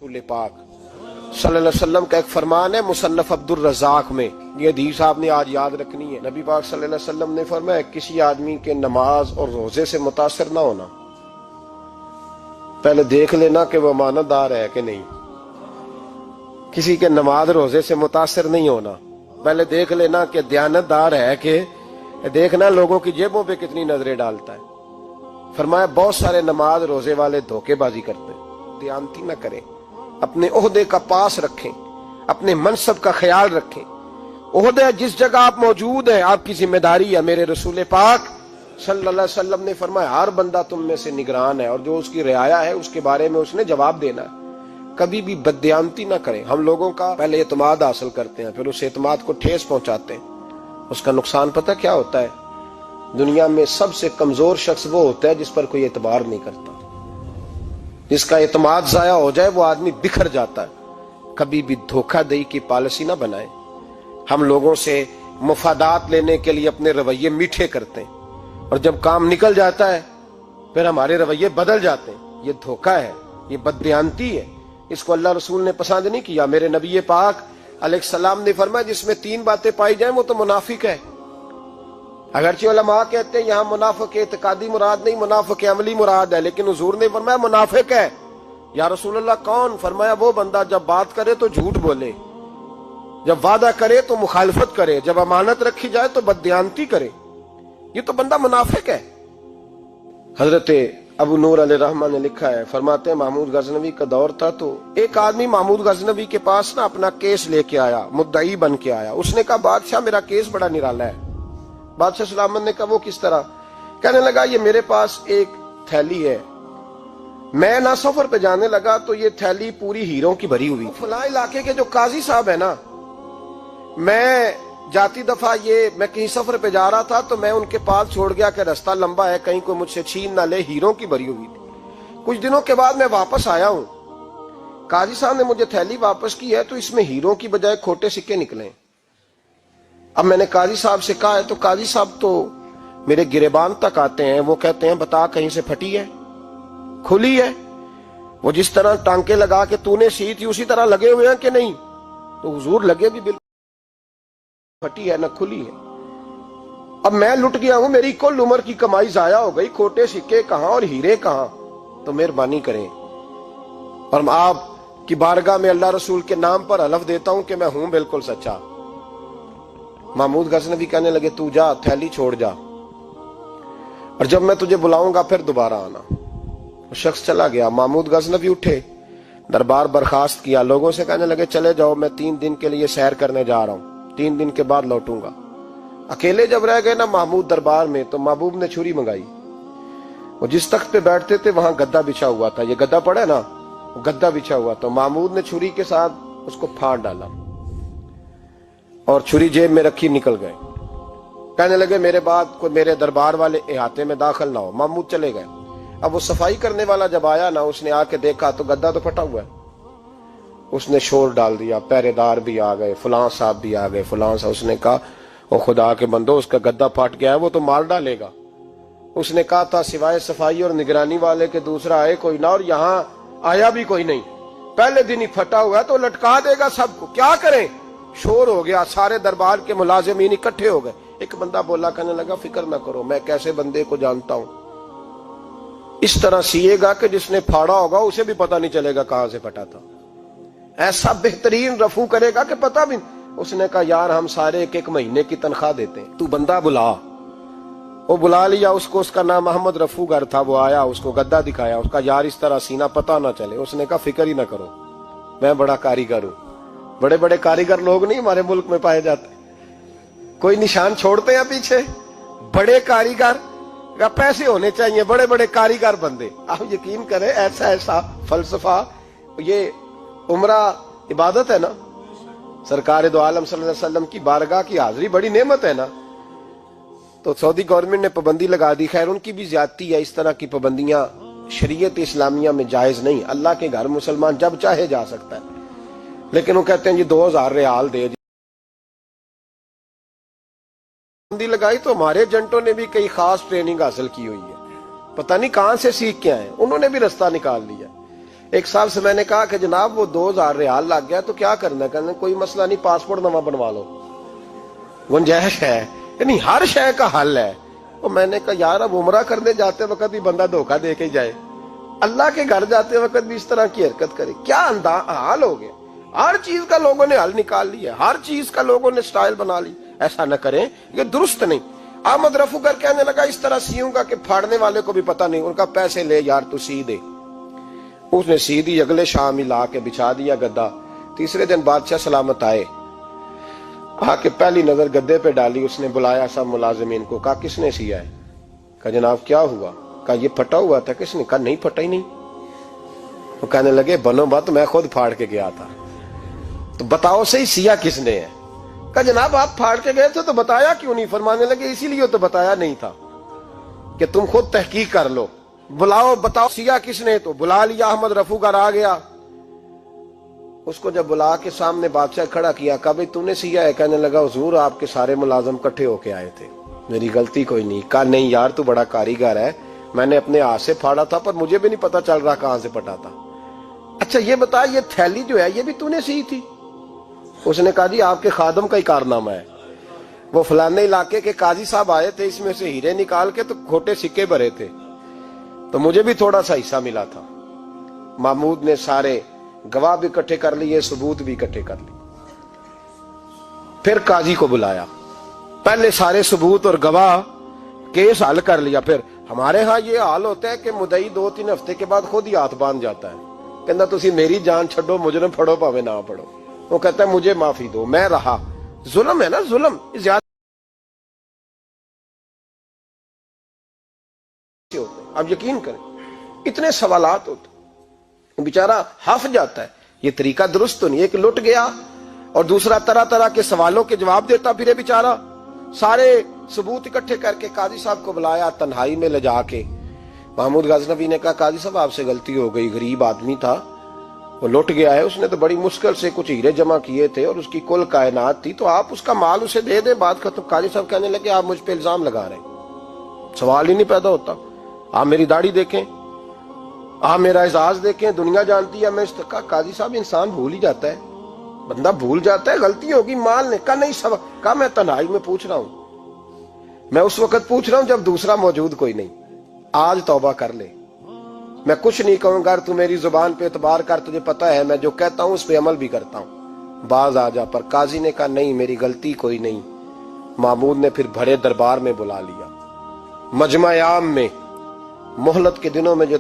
रसूल पाक सल्लल्लाहु अलैहि वसल्लम का एक फरमान है मुसन्नफ अब्दुल रज़ाक में, ये हदीस आपने आज याद रखनी है। नबी पाक सल्लल्लाहु अलैहि वसल्लम ने फरमाया किसी आदमी के नमाज और रोजे से मुतासिर ना होना, पहले देख लेना कि वो अमानतदार है कि नहीं। किसी के नमाज रोजे से मुतासिर नहीं होना, पहले देख लेना कि दयानतदार है कि, देखना लोगों की जेबों पे कितनी नजरें डालता है। फरमाया बहुत सारे नमाज रोजे वाले धोखेबाजी करते हैं, दयानती न करें, अपने ओहदे का पास रखें, अपने मनसब का ख्याल रखें। ओहदे जिस जगह आप मौजूद हैं आपकी जिम्मेदारी है। मेरे रसूल पाक सल्लल्लाहु अलैहि वसल्लम ने फरमाया हर बंदा तुम में से निगरान है और जो उसकी रियाया है उसके बारे में उसने जवाब देना है। कभी भी बददयानती ना करें। हम लोगों का पहले एतमाद हासिल करते हैं, फिर उस एतमाद को ठेस पहुंचाते हैं। उसका नुकसान पता क्या होता है? दुनिया में सबसे कमजोर शख्स वो होता है जिस पर कोई एतबार नहीं करता। जिसका एतमाद जाया हो जाए वो आदमी बिखर जाता है। कभी भी धोखाधड़ी की पॉलिसी ना बनाए। हम लोगों से मुफादात लेने के लिए अपने रवैये मीठे करते हैं और जब काम निकल जाता है फिर हमारे रवैये बदल जाते हैं। ये धोखा है, ये बददयानती है। इसको अल्लाह रसूल ने पसंद नहीं किया। मेरे नबी पाक अलैहिस्सलाम ने फरमाया जिसमें तीन बातें पाई जाए वो तो मुनाफिक है। अगरचे उलमा कहते हैं यहाँ मुनाफिक इत्कादी मुराद नहीं, मुनाफिक अमली मुराद है, लेकिन हुजूर ने फरमाया मुनाफिक है। या रसूलल्लाह कौन? फरमाया वो बंदा जब बात करे तो झूठ बोले, जब वादा करे तो मुखालफत करे, जब अमानत रखी जाए तो बददयानती करे। ये तो बंदा मुनाफिक है। हजरत अबू नूर अलैहिर्रहमान ने लिखा है, फरमाते हैं महमूद गजनवी का दौर था तो एक आदमी महमूद गजनवी के पास ना अपना केस लेके आया, मुद्दई बन के आया। उसने कहा बादशाह मेरा केस बड़ा निराला है। बादशाह सलामत ने कहा वो किस तरह? कहने लगा ये मेरे पास एक थैली है, मैं ना सफर पे जाने लगा तो ये थैली पूरी हीरों की भरी हुई। फलां इलाके के जो काजी साहब है ना, मैं जाती दफा मैं कहीं सफर पे जा रहा था तो मैं उनके पास छोड़ गया कि रास्ता लंबा है, कहीं कोई मुझसे छीन ना ले, हीरों की भरी हुई थी। कुछ दिनों के बाद मैं वापस आया हूं, काजी साहब ने मुझे थैली वापस की है तो इसमें हीरों की बजाय खोटे सिक्के निकले। अब मैंने काजी साहब से कहा है तो काजी साहब तो मेरे गिरेबान तक आते हैं, वो कहते हैं बता कहीं से फटी है, खुली है? वो जिस तरह टांके लगा के तूने सी थी उसी तरह लगे हुए हैं कि नहीं? तो हुजूर लगे भी बिल्कुल फटी है ना खुली है। अब मैं लुट गया हूं, मेरी कुल उम्र की कमाई जाया हो गई, खोटे सिक्के कहां और हीरे कहां? तो मेहरबानी करें और आप की बारगाह में अल्लाह रसूल के नाम पर हलफ देता हूं कि मैं हूं बिल्कुल सच्चा। महमूद गजनवी कहने लगे तू जा, थैली छोड़ जा और जब मैं तुझे बुलाऊंगा फिर दोबारा आना। वो शख्स चला गया। महमूद गजनवी उठे, दरबार बर्खास्त किया, लोगों से कहने लगे चले जाओ, मैं 3 दिन के लिए सैर करने जा रहा हूं, 3 दिन के बाद लौटूंगा। अकेले जब रह गए ना महमूद दरबार में तो महबूब ने छुरी मंगाई। वो जिस तख्त पे बैठते थे वहां गद्दा बिछा हुआ था, ये गद्दा पड़ा है ना, वो गद्दा बिछा हुआ था। महमूद ने छुरी के साथ उसको फाड़ डाला और छुरी जेब में रखी निकल गए। कहने लगे मेरे बाद कोई मेरे दरबार वाले इहाते में दाखिल ना हो। महमूद चले गए। अब वो सफाई करने वाला जब आया ना, उसने आके देखा तो गद्दा तो फटा हुआ है। उसने शोर डाल दिया, पहरेदार भी आ गए, फलां साहब भी आ गए, फलां साहब। उसने कहा ओ खुदा के बंदो उसका गद्दा फट गया है, वो तो मार डालेगा। उसने कहा था सिवाय सफाई और निगरानी वाले के दूसरा आए कोई ना, और यहाँ आया भी कोई नहीं। पहले दिन ही फटा हुआ है तो लटका देगा सबको, क्या करें? शोर हो गया, सारे दरबार के मुलाजिमीन इकट्ठे हो गए। एक बंदा बोला, कहने लगा फिक्र ना करो, मैं कैसे बंदे को जानता हूं, इस तरह सिएगा कि जिसने फाड़ा होगा उसे भी पता नहीं चलेगा कहां से फटा था। ऐसा बेहतरीन रफू करेगा कि पता भी। उसने कहा यार हम सारे एक महीने की तनख्वाह देते हैं, तू बंदा बुला। वो बुला लिया उसको, उसका नाम मोहम्मद रफूगर था। वो आया, उसको गद्दा दिखाया, उसका यार इस तरह सीना पता ना चले। उसने कहा फिक्र ही ना करो, मैं बड़ा कारीगर हूं। बड़े बड़े कारीगर लोग नहीं हमारे मुल्क में पाए जाते, कोई निशान छोड़ते हैं पीछे? बड़े कारीगर का पैसे होने चाहिए, बड़े बड़े कारीगर बंदे। आप यकीन करें ऐसा ऐसा फलसफा, ये उम्रा इबादत है ना, सरकार दो आलम सल्लल्लाहु अलैहि वसल्लम की बारगाह की हाजिरी बड़ी नेमत है ना। तो सऊदी गवर्नमेंट ने पाबंदी लगा दी, खैर उनकी भी ज्यादती है। इस तरह की पाबंदियां शरीयत इस्लामिया में जायज नहीं। अल्लाह के घर मुसलमान जब चाहे जा सकता है, लेकिन वो कहते हैं जी 2000 रियाल दे। पाबंदी लगाई तो हमारे एजेंटों ने भी कई खास ट्रेनिंग हासिल की हुई है, पता नहीं कहां से सीख के आए, उन्होंने भी रास्ता निकाल लिया। ایک صاحب سے میں نے کہا کہ جناب وہ 2000 ریال لگ گیا تو کیا کرنا ہے؟ کہنے کوئی مسئلہ نہیں، پاسپورٹ نواں بنوا لو، گنجائش ہے، یعنی ہر شے کا حل ہے۔ تو میں نے کہا یار اب عمرہ کرنے جاتے وقت بھی بندہ دھوکہ دے کے جائے، اللہ کے گھر جاتے وقت بھی اس طرح کی حرکت کرے، کیا حال ہو گیا؟ ہر چیز کا لوگوں نے حل نکال لیا، ہر چیز کا لوگوں نے سٹائل بنا لی۔ ایسا نہ کریں، یہ درست نہیں۔ احمد رفو گر کہنے لگا اس طرح سیوں گا کہ پھاڑنے والے کو بھی پتہ نہیں، ان کا پیسے لے یار تو سی دے۔ اس نے سی دی، اگلے شام ہی لا کے بچھا دیا گدا۔ تیسرے دن بادشاہ سلامت آئے، آ کے پہلی نظر گدے پہ ڈالی، اس نے بلایا سب ملازمین کو، کہا کس نے سیا ہے؟ کہا جناب کیا ہوا؟ کہا یہ پھٹا ہوا تھا۔ کس نے؟ کہا نہیں پھٹا ہی نہیں۔ وہ کہنے لگے بنو بات، میں خود پھاڑ کے گیا تھا، تو بتاؤ صحیح سیا کس نے ہے؟ کہا جناب آپ پھاڑ کے گئے تھے تو بتایا کیوں نہیں؟ فرمانے لگے اسی لیے تو بتایا نہیں تھا کہ تم خود تحقیق کر لو، بلاؤ بتاؤ سیا کس نے۔ تو بلا لیا، احمد رفو گر آ گیا۔ اس کو جب بلا کے سامنے بادشاہ کھڑا کیا، کہا بھئی تو نے سیا ہے؟ کہنے لگا حضور آپ کے سارے ملازم کٹھے ہو کے آئے تھے، میری غلطی کوئی نہیں۔ کہا نہیں یار تو بڑا کاریگر ہے، میں نے اپنے ہاتھ سے پھاڑا تھا پر مجھے بھی نہیں پتا چل رہا کہاں سے پھٹا تھا۔ اچھا یہ بتا یہ تھیلی جو ہے یہ بھی تو نے سی تھی؟ اس نے کہا جی آپ کے خادم کا ہی کارنامہ ہے، وہ فلانے علاقے کے قاضی صاحب آئے تھے، اس میں سے ہیرے نکال کے تو کھوٹے سکے بھرے تھے، تو مجھے بھی تھوڑا سا حصہ ملا تھا۔ محمود نے سارے گواہ بھی اکٹھے کر لیے، ثبوت بھی اکٹھے کر لیے۔ پھر قاضی کو بلایا، پہلے سارے ثبوت اور گواہ کیس حل کر لیا۔ پھر ہمارے ہاں یہ حال ہوتا ہے کہ مدعی 2-3 ہفتے کے بعد خود ہی ہاتھ باندھ جاتا ہے، کہنا تسی میری جان چھڈو، مجرم پھڑو پاوے نہ پڑھو۔ وہ کہتا ہے مجھے معافی دو، میں رہا۔ ظلم ہے نا، ظلم زیادہ ہوتے ہیں۔ اب یقین کریں اتنے سوالات ہوتے، بیچارہ ہف جاتا ہے۔ یہ طریقہ درست تو نہیں، ایک لٹ گیا اور دوسرا طرح طرح کے سوالوں کے جواب دیتا پھرے بیچارہ۔ سارے ثبوت اکٹھے کر کے قاضی صاحب کو بلایا، تنہائی میں لے جا کے محمود غزنوی نے کہا قاضی صاحب آپ سے غلطی ہو گئی، غریب آدمی تھا، وہ لٹ گیا ہے، اس نے تو بڑی مشکل سے کچھ ہیرے جمع کیے تھے اور اس کی کل کائنات تھی، تو آپ اس کا مال اسے دے دیں، بات ختم۔ قاضی صاحب کہنے لگے آپ مجھ پہ الزام لگا رہے ہیں، سوال ہی نہیں پیدا ہوتا۔ آپ میری داڑھی دیکھیں، آپ میرا اعزاز دیکھیں، دنیا جانتی ہے میں اس کا۔ قاضی صاحب انسان بھول ہی جاتا ہے، بندہ بھول جاتا ہے، غلطی ہوگی، مال نے کہا نہیں سب، کہا میں تنہائی میں پوچھ رہا ہوں، میں اس وقت پوچھ رہا ہوں جب دوسرا موجود کوئی نہیں، آج توبہ کر لے، میں کچھ نہیں کہوں گا، تو میری زبان پہ اعتبار کر، تجھے پتا ہے میں جو کہتا ہوں اس پہ عمل بھی کرتا ہوں، باز آ جا۔ پر قاضی نے کہا نہیں میری غلطی کوئی نہیں۔ محمود نے پھر بڑے دربار میں بلا لیا، مجمع عام میں، مہلت کے دنوں میں جو